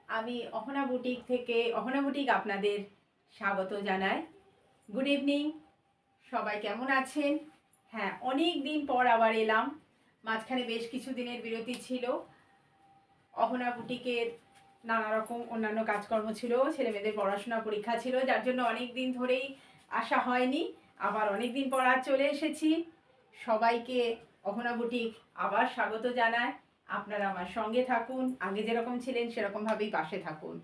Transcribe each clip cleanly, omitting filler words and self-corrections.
আমি অহনা বুটিক থেকে অহনা বুটিক আপনাদের স্বাগত জানাই। গুড ইভিনিং, সবাই কেমন আছেন? হ্যাঁ, অনেক দিন পর আবার এলাম। মাঝখানে বেশ কিছু দিনের বিরতি ছিল। অহনা বুটিকের নানা রকম অন্যান্য কাজকর্ম ছিল, ছেলেমেয়েদের পড়াশোনা পরীক্ষা ছিল, যার জন্য অনেক দিন ধরেই আসা হয়নি। আবার অনেক দিন পর আর চলে এসেছি। সবাইকে অহনা বুটিক আবার স্বাগত জানায়। আপনারা আমার সঙ্গে থাকুন, আগে যেরকম ছিলেন সেরকমভাবেই পাশে থাকুন।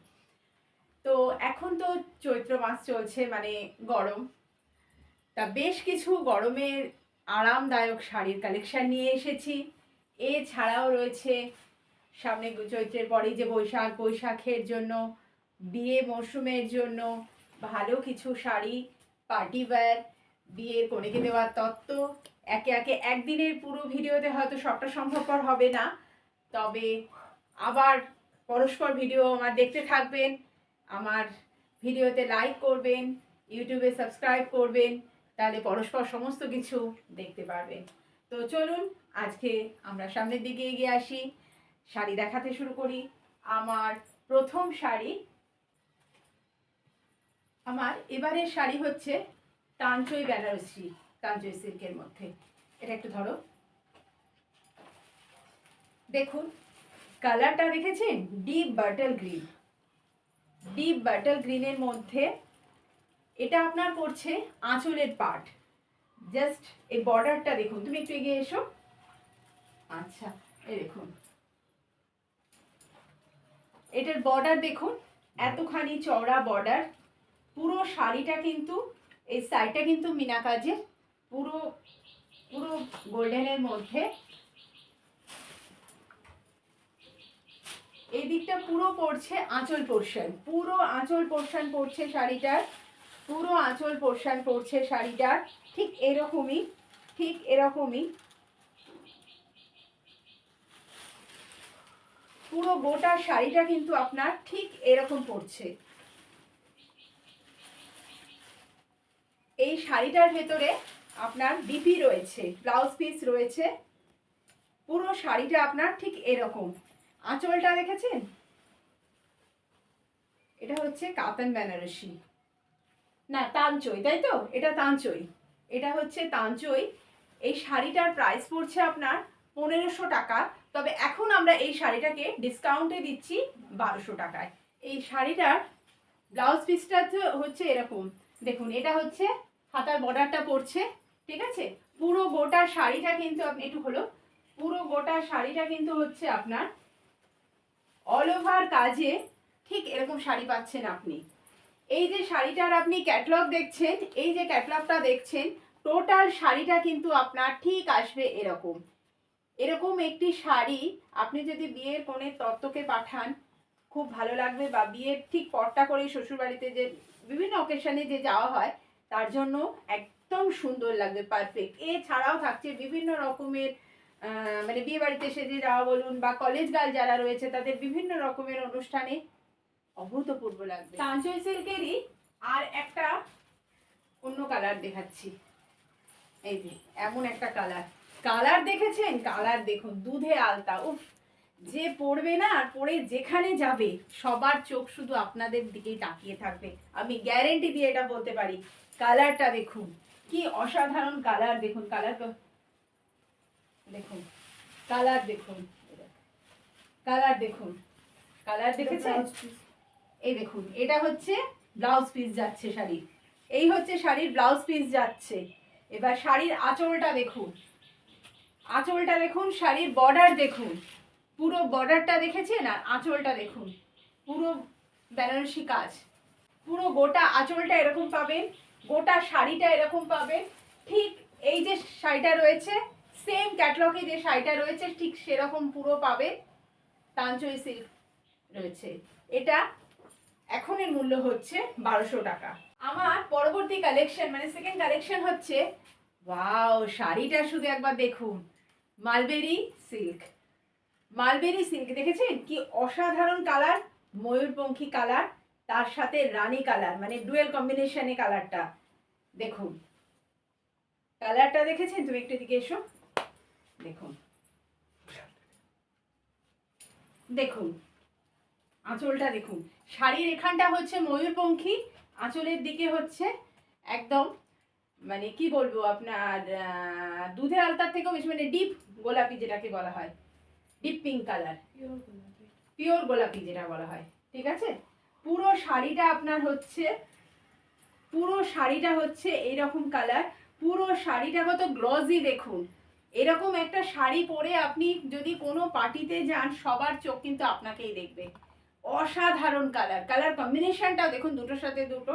তো এখন তো চৈত্র মাস চলছে, মানে গরম। তা বেশ কিছু গরমের আরামদায়ক শাড়ির কালেকশন নিয়ে এসেছি। এছাড়াও রয়েছে সামনে চৈত্রের পরেই যে বৈশাখের জন্য, বিয়ে মরশুমের জন্য ভালো কিছু শাড়ি, পার্টি ওয়্যার, বিয়ের কনেকে দেওয়ার তত্ত্ব। একে একে একদিনের পুরো ভিডিওতে হয়তো সবটা সম্ভবপর হবে না, তবে আবার পরস্পর ভিডিও আমার দেখতে থাকবেন, আমার ভিডিওতে লাইক করবেন, ইউটিউবে সাবস্ক্রাইব করবেন, তাহলে পরস্পর সমস্ত কিছু দেখতে পারবেন। তো চলুন আজকে আমরা সামনের দিকে এগিয়ে আসি, শাড়ি দেখাতে শুরু করি। আমার প্রথম শাড়ি, আমার এবারের শাড়ি হচ্ছে তানচই বেনারসি, তানচই সিল্কের মধ্যে। এটা একটু ধরো, দেখুন কালারটা দেখেছেন, deep bottle green. Deep bottle গ্রিনের মধ্যে এটা আপনার পড়ছে আঁচলের পার্ট। জাস্ট এই বর্ডারটা দেখুন, তুমি একটু এগিয়ে এসো। আচ্ছা, এই দেখুন এটার বর্ডার দেখুন, এতখানি চওড়া বর্ডার। পুরো শাড়িটা কিন্তু এই সাইডটা কিন্তু মিনা কাজের, পুরো পুরো গোল্ডেনের মধ্যে। এই দিকটা পুরো পড়ছে আঁচল পোর্শন, পুরো আঁচল পোর্শন পড়ছে শাড়িটার, পুরো আঁচল পোর্শন পড়ছে শাড়িটার। ঠিক এরকমই, ঠিক এরকমই পুরো গোটা শাড়িটা কিন্তু আপনার ঠিক এরকম পড়ছে। এই শাড়িটার ভেতরে আপনার ডিপি রয়েছে, ব্লাউজ পিস রয়েছে। পুরো শাড়িটা আপনার ঠিক এরকম। আঁচলটা দেখেছেন, এটা হচ্ছে কাতান বেনারসি, না তানচই, তাই তো, এটা তানচই, এটা হচ্ছে তানচই। এই শাড়িটার প্রাইস পড়ছে আপনার 1500 টাকা, তবে এখন আমরা এই শাড়িটাকে ডিসকাউন্টে দিচ্ছি 1200 টাকায়। এই শাড়িটার ব্লাউজ পিসটা হচ্ছে এরকম, দেখুন এটা হচ্ছে হাতার বর্ডারটা পড়ছে, ঠিক আছে। পুরো গোটা শাড়িটা কিন্তু আপনি একটু হলো, পুরো গোটা শাড়িটা কিন্তু হচ্ছে আপনার অল ওভার কাজে ঠিক এরকম শাড়ি পাচ্ছেন আপনি। এই যে শাড়িটার আপনি ক্যাটলগ দেখছেন, এই যে ক্যাটলগটা দেখছেন, টোটাল শাড়িটা কিন্তু আপনার ঠিক আসবে এরকম। এরকম একটি শাড়ি আপনি যদি বিয়ের কনের তত্ত্বকে পাঠান, খুব ভালো লাগবে। বা বিয়ের ঠিক পরটা করে শ্বশুরবাড়িতে যে বিভিন্ন অকেশনে যে যাওয়া হয়, তার জন্য একদম সুন্দর লাগবে, পারফেক্ট। এছাড়াও থাকছে বিভিন্ন রকমের মানে বিয়ে বাড়িতে সেজে যাওয়া বলুন, বা কলেজ গার্ল যারা রয়েছে তাদের বিভিন্ন রকমের অনুষ্ঠানে অভূতপূর্ব লাগবে। তানচই সিল্কেরই আর একটা অন্য কালার দেখাচ্ছি, এই যে এমন একটা কালার। কালার দেখেছেন, কালার দেখুন, দুধে আলতা। উফ, যে পড়বে না, আর পড়ে যেখানে যাবে সবার চোখ শুধু আপনাদের দিকেই তাকিয়ে থাকবে, আমি গ্যারেন্টি দিয়ে এটা বলতে পারি। কালারটা দেখুন, কি অসাধারণ কালার। দেখুন কালার, দেখুন কালার, দেখুন কালার, দেখুন কালার দেখেছেন। এই দেখুন, এটা হচ্ছে ব্লাউজ পিস যাচ্ছে শাড়ির, এই হচ্ছে শাড়ির ব্লাউজ পিস যাচ্ছে। এবার শাড়ির আঁচলটা দেখুন, আঁচলটা দেখুন, শাড়ির বর্ডার দেখুন, পুরো বর্ডারটা দেখেছেন, আর আঁচলটা দেখুন, পুরো বেনারসি কাজ। পুরো গোটা আঁচলটা এরকম পাবেন, গোটা শাড়িটা এরকম পাবেন। ঠিক এই যে শাড়িটা রয়েছে, সেম ক্যাটলগে যে শাড়িটা রয়েছে ঠিক সেরকম পুরো পাবেন। তানচই সিল্ক রয়েছে এটা। এখনের মূল্য হচ্ছে 1200 টাকা। আমার পরবর্তী কালেকশন, মানে সেকেন্ড কালেকশন হচ্ছে, ওয়াও, শাড়িটা শুধু একবার দেখুন, মালবেরি সিল্ক। মালবেরি সিল্ক দেখেছেন, কি অসাধারণ কালার, ময়ূরপঙ্খী কালার, তার সাথে রানী কালার, মানে ডুয়েল কম্বিনেশনে কালারটা দেখুন। কালারটা দেখেছেন, তুমি একটু দিকে এসো, দেখুন দেখুন আঁচলটা দেখুন, শাড়ির এখানটা হচ্ছে ময়ূরপঙ্খী, আঁচলের দিকে হচ্ছে একদম মানে কি বলবো আপনার দুধের আলতার থেকেও বেশি মানে ডিপ গোলাপি যেটাকে বলা হয়, ডিপ পিঙ্ক কালার, পিওর গোলাপি যেটা বলা হয়, ঠিক আছে। পুরো শাড়িটা আপনার হচ্ছে, পুরো শাড়িটা হচ্ছে এইরকম কালার, পুরো শাড়িটা কত গ্লজি দেখুন। এরকম একটা শাড়ি পরে আপনি যদি কোনো পার্টিতে যান সবার চোখ কিন্তু আপনাকেই দেখবে। অসাধারণ কালার, কালার কম্বিনেশনটাও দেখুন, দুটোর সাথে দুটো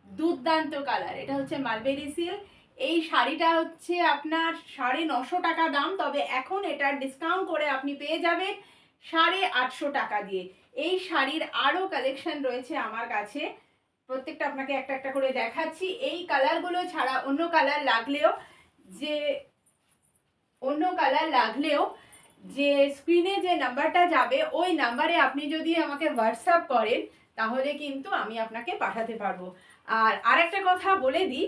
দুর্দান্ত কালার। এটা হচ্ছে মালবেরি সিল্ক। এই শাড়িটা হচ্ছে আপনার 950 টাকা দাম, তবে এখন এটার ডিসকাউন্ট করে আপনি পেয়ে যাবেন 850 টাকা দিয়ে। এই শাড়ির আরও কালেকশন রয়েছে আমার কাছে, প্রত্যেকটা আপনাকে একটা একটা করে দেখাচ্ছি। এই কালারগুলো ছাড়া অন্য কালার লাগলেও যে স্ক্রিনে যে নাম্বারটা যাবে ওই নাম্বারে আপনি যদি আমাকে হোয়াটসঅ্যাপ করেন তাহলে কিন্তু আমি আপনাকে পাঠাতে পারবো। আর আরেকটা কথা বলে দিই,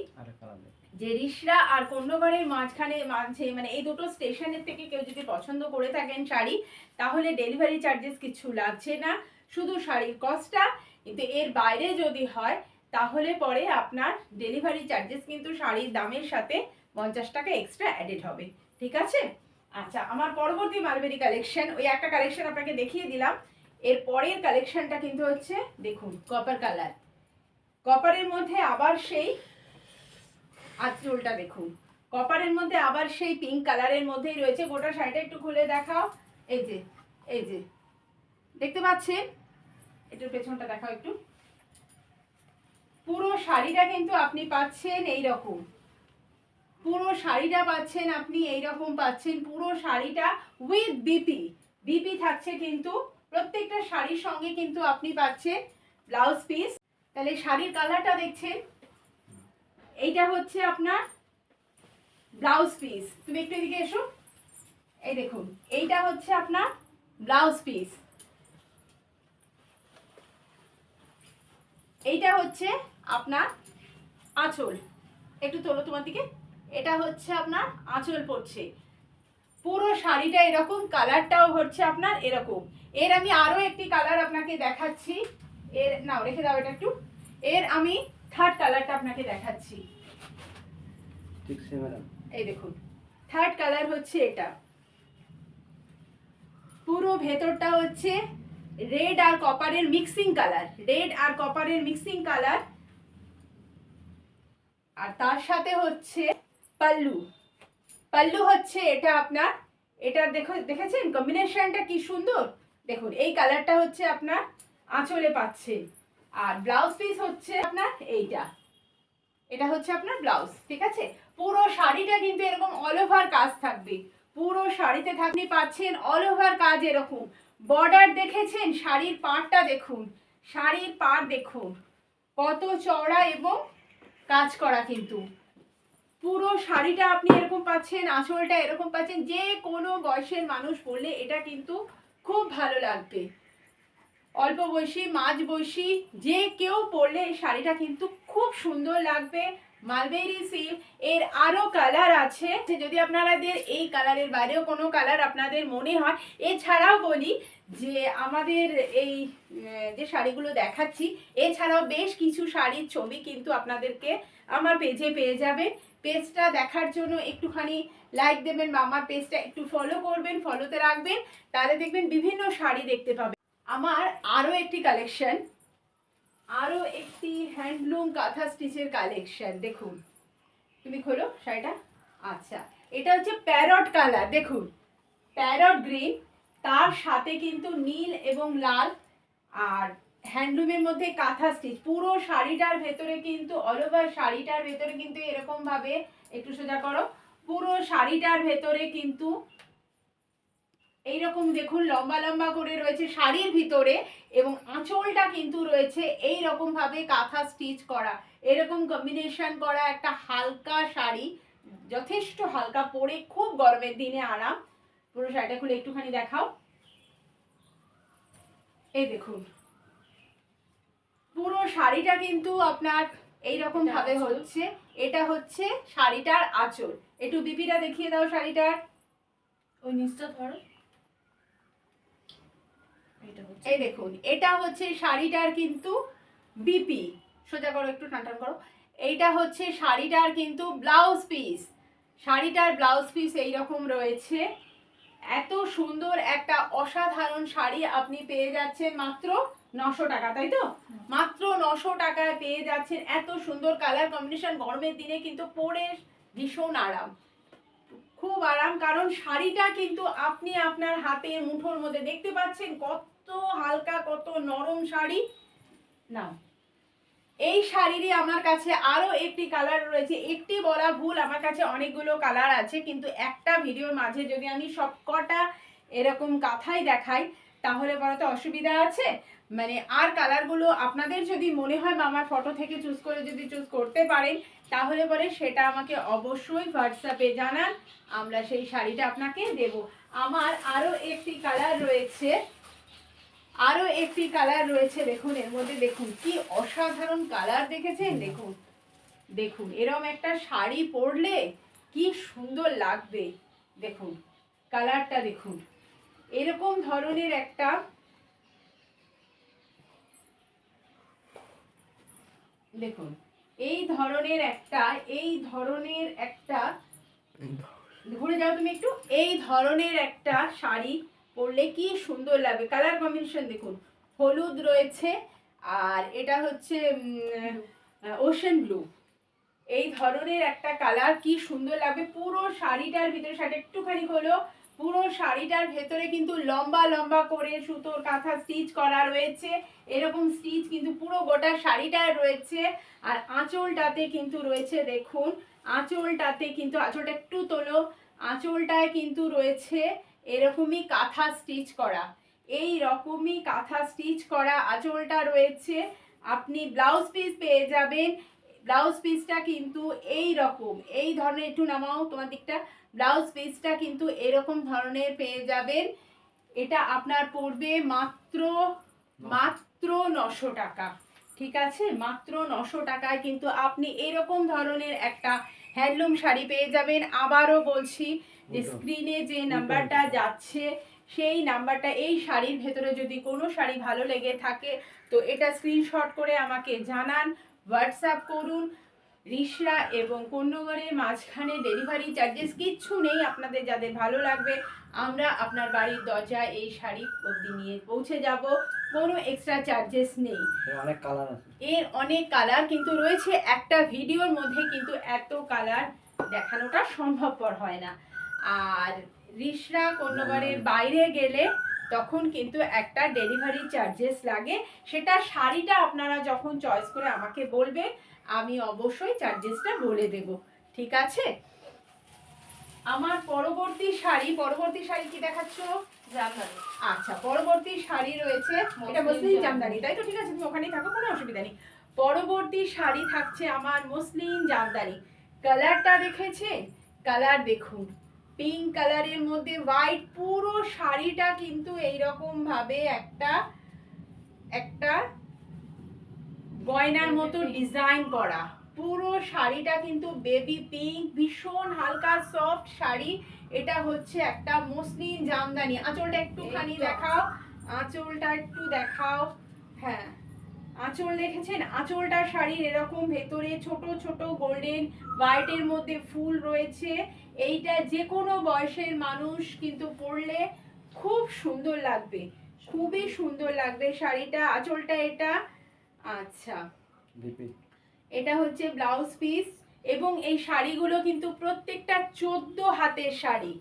যে রিষড়া আর কোন্নগরের মাঝে মানে এই দুটো স্টেশনের থেকে কেউ যদি পছন্দ করে থাকেন শাড়ি, তাহলে ডেলিভারি চার্জেস কিছু লাগছে না, শুধু শাড়ির কস্টটা। কিন্তু এর বাইরে যদি হয় তাহলে পরে আপনার ডেলিভারি চার্জেস কিন্তু শাড়ির দামের সাথে 50 টাকা এক্সট্রা অ্যাডেড হবে, ঠিক আছে। আচ্ছা, আমার পরবর্তী মালবেরি কালেকশন, ওই একটা কালেকশন আপনাকে দেখিয়ে দিলাম, এর পরের কালেকশনটা কিন্তু হচ্ছে দেখুন কপার কালার। কপারের মধ্যে আবার সেই আঁচলটা দেখুন, কপারের মধ্যে আবার সেই পিঙ্ক কালারের মধ্যেই রয়েছে। গোটা শাড়িটা একটু খুলে দেখাও, এই যে এই যে দেখতে পাচ্ছেন, এটার পেছনটা দেখাও একটু। পুরো শাড়িটা কিন্তু আপনি পাচ্ছেন এইরকম, পুরো শাড়িটা পাচ্ছেন আপনি এইরকম পাচ্ছেন, পুরো শাড়িটা উইথ বিপি, বিপি থাকছে কিন্তু প্রত্যেকটা শাড়ির সঙ্গে কিন্তু আপনি পাচ্ছেন ব্লাউজ পিস। তাহলে শাড়ির কালারটা দেখছেন, এইটা হচ্ছে আপনার ব্লাউজ পিস। তুমি একটু এদিকে এসো, এই দেখুন এইটা হচ্ছে আপনার ব্লাউজ পিস, এইটা হচ্ছে আপনার আঁচল, একটু তোলো তোমার দিকে, এটা হচ্ছে আপনার আঁচল পড়ছে। পুরো শাড়িটা এরকম, কালারটাও হচ্ছে আপনার এরকম। এর আমি আরো একটি কালার আপনাকে দেখাচ্ছি, এর নাও রেখে দাও এটা একটু, এর আমি থার্ড কালারটা আপনাকে দেখাচ্ছি। এই দেখুন থার্ড কালার হচ্ছে এটা, পুরো ভেতরটা হচ্ছে রেড আর কপারের মিক্সিং কালার, রেড আর কপারের মিক্সিং কালার, আর তার সাথে হচ্ছে পাল্লু, পাল্লু হচ্ছে এটা আপনার, এটা দেখেছেন কম্বিনেশনটা কি সুন্দর দেখুন। এই কালারটা হচ্ছে আপনার আঁচলে পাচ্ছে, আর ব্লাউজ পিস হচ্ছে আপনার এইটা, এটা হচ্ছে আপনার ব্লাউজ, ঠিক আছে। পুরো শাড়িটা কিন্তু এরকম অল ওভার কাজ থাকবে, পুরো শাড়িতে আপনি পাচ্ছেন অল ওভার কাজ এরকম। বর্ডার দেখেছেন, শাড়ির পাড়টা দেখুন, শাড়ির পাড় দেখুন কত চওড়া এবং কাজ করা, কিন্তু পুরো শাড়িটা আপনি এরকম পাচ্ছেন, আঁচলটা এরকম পাচ্ছেন। যে কোনো বয়সের মানুষ পরলে এটা কিন্তু খুব ভালো লাগবে, অল্প বয়সী মাঝ বয়সী যে কেউ পরলে এই শাড়িটা কিন্তু খুব সুন্দর লাগবে। মালবেরি সিল্ক, এর আরো কালার আছে, যদি আপনাদের এই কালারের বাইরেও কোনো কালার আপনাদের মনে হয়। এছাড়াও বলি যে আমাদের এই যে শাড়িগুলো দেখাচ্ছি, এছাড়াও বেশ কিছু শাড়ির ছবি কিন্তু আপনাদেরকে আমার পেজে পেয়ে যাবে। পেজটা দেখার জন্য একটুখানি লাইক দেবেন বা আমার পেজটা একটু ফলো করবেন, ফলোতে রাখবেন, তাহলে দেখবেন বিভিন্ন শাড়ি দেখতে পাবেন। আমার আরো একটি কালেকশন, আরো একটি হ্যান্ডলুম কাঁথা স্টিচের কালেকশন দেখুন, তুমি খোলো শাড়িটা। আচ্ছা, এটা হচ্ছে প্যারট কালার, দেখুন প্যারট গ্রিন, তার সাথে কিন্তু নীল এবং লাল, আর হ্যান্ডলুমের মধ্যে কাঁথা স্টিচ। পুরো শাড়িটার ভেতরে কিন্তু অল ওভার শাড়িটার ভেতরে কিন্তু এরকম ভাবে, একটু সোজা করো, পুরো শাড়িটার ভেতরে কিন্তু এইরকম দেখুন লম্বা লম্বা করে রয়েছে শাড়ির ভিতরে, এবং আঁচলটা কিন্তু রয়েছে এই রকম ভাবে কাঁথা স্টিচ করা, এরকম কম্বিনেশন করা একটা হালকা শাড়ি, যথেষ্ট হালকা, পরে খুব গরমের দিনে আরাম। পুরো শাড়িটা খুলে একটুখানি দেখাও, এই দেখুন পুরো শাড়িটা কিন্তু আপনার এইরকম ভাবে হচ্ছে, এটা হচ্ছে শাড়িটার আঁচল। একটু বিপিটা দেখিয়ে দাও শাড়িটার, ওই নিচটা ধরো, এই দেখুন, এটা হচ্ছে শাড়িটার কিন্তু বিপি, সোজা করো একটু, টান টান করো। এইটা হচ্ছে শাড়িটার কিন্তু ব্লাউজ পিস, শাড়িটার ব্লাউজ পিস এইরকম রয়েছে। এত সুন্দর একটা অসাধারণ শাড়ি আপনি পেয়ে যাচ্ছেন মাত্র 900 টাকা, তাই তো? মাত্র 900 টাকায় পেয়ে যাচ্ছেন এত সুন্দর কালার কম্বিনেশন। গরমের দিনে কিন্তু পরে ভীষণ আরাম, খুব আরাম, কারণ শাড়িটা কিন্তু আপনি আপনার হাতে মুঠোর মধ্যে দেখতে পাচ্ছেন কত হালকা, কত নরম শাড়ি। না, এই শাড়িরই আমার কাছে আরো একটি কালার রয়েছে। একটি বলা ভুল, আমার কাছে অনেকগুলো কালার আছে, কিন্তু একটা ভিডিওর মাঝে যদি আমি সব কটা এরকম কাঁথাই দেখাই তাহলে বড় তো অসুবিধা আছে। মানে আর কালারগুলো আপনাদের যদি মনে হয় বা আমার ফটো থেকে চুজ করে যদি চুজ করতে পারেন তাহলে পরে সেটা আমাকে অবশ্যই হোয়াটসঅ্যাপে জানান, আমরা সেই শাড়িটা আপনাকে দেব। আমার আরো একটি কালার রয়েছে, আরো একটি কালার রয়েছে, দেখুন এর মধ্যে দেখুন কি অসাধারণ কালার, দেখেছেন? দেখুন দেখুন এরকম একটা শাড়ি পরলে কি সুন্দর লাগবে, দেখুন কালারটা দেখুন। এরকম ধরনের একটা, দেখুন এই ধরনের একটা, এই ধরনের একটা, ঘুরে যাও তুমি একটু, এই ধরনের একটা শাড়ি পরলে কি সুন্দর লাগবে। কালার কম্বিনেশন দেখুন, হলুদ রয়েছে আর এটা হচ্ছে ওশেন ব্লু, এই ধরনের একটা কালার, কি সুন্দর লাগবে। পুরো শাড়িটার ভিতরে, শাড়িটা একটুখানি হলো, পুরো শাড়িটার ভেতরে কিন্তু লম্বা লম্বা করে সুতোর কাঁথা স্টিচ করা রয়েছে, এরকম স্টিচ কিন্তু পুরো গোটা শাড়িটায় রয়েছে। আর আঁচলটাতে কিন্তু রয়েছে, দেখুন আঁচলটাতে কিন্তু, আঁচলটা একটু তোলো, আঁচলটায় কিন্তু রয়েছে এরকমই কাঁথা স্টিচ করা, এই রকমই কাঁথা স্টিচ করা আঁচলটা রয়েছে। আপনি ব্লাউজ পিস পেয়ে যাবেন, ব্লাউজ পিসটা কিন্তু এই রকম, এই ধরনের, একটু নামাও তোমার দিকটা, ব্লাউজ পিসটা কিন্তু এরকম ধরনের পেয়ে যাবেন। এটা আপনার পড়বে মাত্র মাত্র 900 টাকা, ঠিক আছে? মাত্র 900 টাকায় কিন্তু আপনি এরকম ধরনের একটা হ্যান্ডলুম শাড়ি পেয়ে যাবেন। আবারও বলছি যে স্ক্রিনে যে নাম্বারটা যাচ্ছে সেই নাম্বারটা, এই শাড়ির ভেতরে যদি কোনো শাড়ি ভালো লেগে থাকে তো এটা স্ক্রিনশট করে আমাকে জানান, হোয়াটসঅ্যাপ করুন। রিসরা এবং কোন্নগরের মাঝখানে ডেলিভারি চার্জেস কিচ্ছু নেই, আপনাদের যাদের ভালো লাগবে আমরা আপনার বাড়ির দরজায় এই শাড়ি অবধি নিয়ে পৌঁছে যাব, কোনো এক্সট্রা চার্জেস নেই। অনেক কালার আছে, এর অনেক কালার কিন্তু রয়েছে, একটা ভিডিওর মধ্যে কিন্তু এত কালার দেখানোটা সম্ভবপর হয় না। আর রিসরা কোন্নগরের বাইরে গেলে তখন কিন্তু একটা ডেলিভারি চার্জেস লাগে, সেটা শাড়িটা আপনারা যখন চয়েস করে আমাকে বলবে আমি অবশ্যই চার্জেসটা বলে দেব, ঠিক আছে? আমার পরবর্তী শাড়ি কি দেখাচ্ছ? জামদানি। আচ্ছা, পরবর্তী শাড়ি রয়েছে, এটা মসলিন জামদানি, তাই তো? ঠিক আছে, তুমি ওখানেই থাকো, কোনো অসুবিধা নেই। পরবর্তী শাড়ি থাকছে আমার মসলিন জামদানি। কালারটা দেখেছে? কালার দেখুন, পিঙ্ক কালারের মধ্যে হোয়াইট, পুরো শাড়িটা কিন্তু এইরকম ভাবে একটা একটা গয়নার মতো ডিজাইন করা, পুরো শাড়িটা কিন্তু বেবি পিঙ্ক, ভীষণ হালকা সফট শাড়ি। এটা হচ্ছে একটা মসলিন জামদানি। আঁচলটা একটুখানি দেখাও, আঁচলটা একটু দেখাও, হ্যাঁ আঁচল দেখেছেন? আঁচলটা শাড়ির এরকম ভেতরে ছোট ছোট গোল্ডেন হোয়াইটের মধ্যে ফুল রয়েছে। এইটা যে কোনো বয়সের মানুষ কিন্তু পরলে খুব সুন্দর লাগবে, খুবই সুন্দর লাগবে শাড়িটা। আঁচলটা এটা, আচ্ছা এটা হচ্ছে ব্লাউজ পিস। এবং এই শাড়িগুলো কিন্তু প্রত্যেকটা 14 হাতের শাড়ি,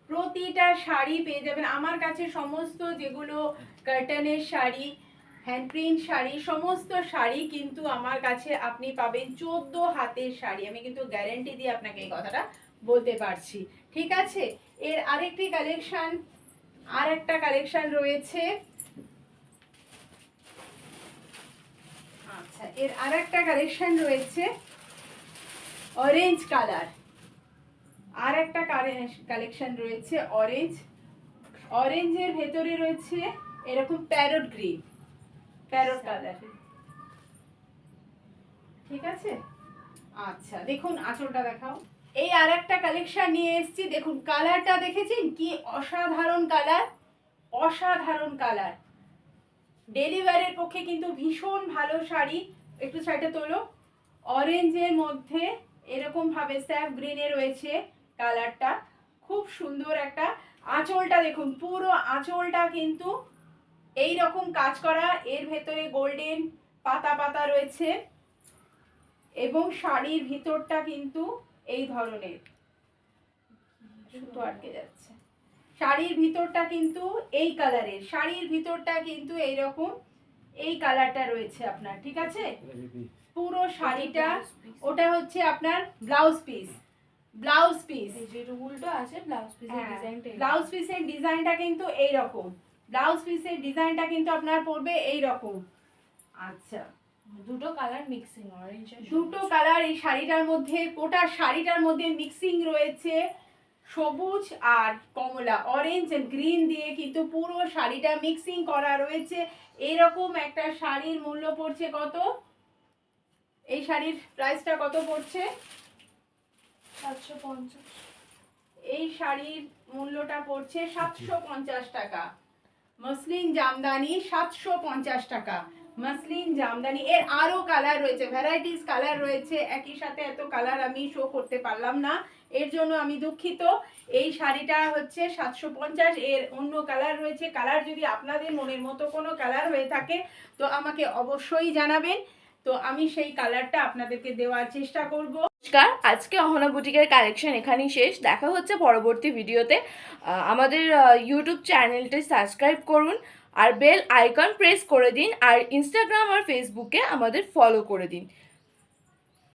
প্রতিটা শাড়ি পেয়ে যাবেন আমার কাছে। সমস্ত যেগুলো কার্টনের শাড়ি, হ্যান্ড প্রিন্ট শাড়ি, সমস্ত শাড়ি কিন্তু আমার কাছে আপনি পাবেন 14 হাতের শাড়ি, আমি কিন্তু গ্যারেন্টি দিয়ে আপনাকে এই কথাটা বলতে পারছি, ঠিক আছে? এর আরেকটি কালেকশন, আর একটা কালেকশন রয়েছে, আচ্ছা এর আরেকটা কালেকশন রয়েছে অরেঞ্জ কালার, আর একটা কালেকশন রয়েছে অরেঞ্জ, অরেঞ্জের ভেতরে রয়েছে এরকম প্যারট গ্রিন, প্যারট কালার, ঠিক আছে? আচ্ছা দেখুন আঁচলটা দেখাও। এই আর একটা কালেকশন নিয়ে এসেছি, দেখুন কালারটা দেখেছেন কি অসাধারণ কালার, অসাধারণ কালার, ডেলিভারির পক্ষে কিন্তু ভীষণ ভালো শাড়ি। একটু সাইডে তোলো। অরেঞ্জের মধ্যে এরকম ভাবে স্যাফ গ্রিনে রয়েছে কালারটা, খুব সুন্দর একটা। আঁচলটা দেখুন, পুরো আঁচলটা কিন্তু এই রকম কাজ করা, এর ভেতরে গোল্ডেন পাতা পাতা রয়েছে এবং শাড়ির ভিতরটা কিন্তু এই ধরনের, সুতো আটকে যাচ্ছে। শাড়ির ভিতরটা কিন্তু এই কালারের, শাড়ির ভিতরটা কিন্তু এইরকম এই কালারটা রয়েছে আপনার, ঠিক আছে? পুরো শাড়িটা, ওটা হচ্ছে আপনার ব্লাউজ পিস। ব্লাউজ পিস যেটা উল্টো আছে ব্লাউজ পিসের ডিজাইনটা, ব্লাউজ পিসের ডিজাইনটা কিন্তু এইরকম, ব্লাউজ পিসের ডিজাইনটা কিন্তু আপনার পড়বে এইরকম। আচ্ছা, দুটো কালার মিক্সিং, অরেঞ্জ আর দুটো কালার এই শাড়িটার মধ্যে, গোটা শাড়িটার মধ্যে মিক্সিং রয়েছে, সবুজ আর কমলা, অরেঞ্জ এন্ড গ্রিন দিয়ে কিন্তু পুরো শাড়িটা মিক্সিং করা রয়েছে। এরকম একটা শাড়ির মূল্য পড়ছে কত? এই শাড়ির প্রাইসটা কত পড়ছে? 750। এই শাড়ির মূল্যটা পড়ছে 750 টাকা। মসলিন জামদানি 750 টাকা। মসলিন জামদানি, এর আরো কালার রয়েছে, ভ্যারাইটিস কালার রয়েছে, একই সাথে এত কালার আমি শো করতে পারলাম না, এর জন্য আমি দুঃখিত। এই শাড়িটা হচ্ছে 750, এর অন্য কালার রয়েছে। কালার যদি আপনাদের মনের মতো কোনো কালার হয়ে থাকে তো আমাকে অবশ্যই জানাবেন, তো আমি সেই কালারটা আপনাদেরকে দেওয়ার চেষ্টা করব। নমস্কার, আজকে অহনা বুটিকের কালেকশন এখানেই শেষ। দেখা হচ্ছে পরবর্তী ভিডিওতে। আমাদের ইউটিউব চ্যানেলটি সাবস্ক্রাইব করুন আর বেল আইকন প্রেস করে দিন, আর ইনস্টাগ্রাম আর ফেসবুকে আমাদের ফলো করে দিন।